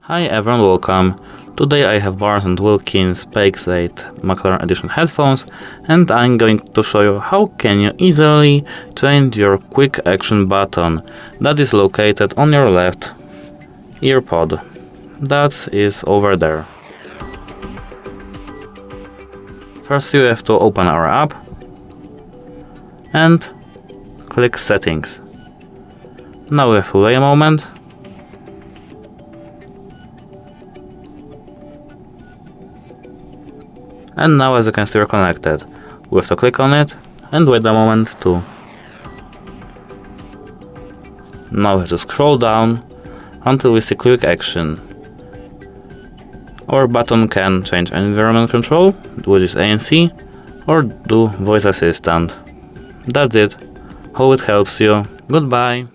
Hi everyone, welcome. Today I have Barnes & Wilkins Px8 McLaren edition headphones, and I'm going to show you how can you easily change your quick action button that is located on your left ear pod. That is over there. First you have to open our app and click settings. Now we have to wait a moment. And now, as you can see, we're connected. We have to click on it and wait a moment too. Now we have to scroll down until we see quick action. Our button can change environment control, which is ANC, or do voice assistant. That's it. Hope it helps you. Goodbye.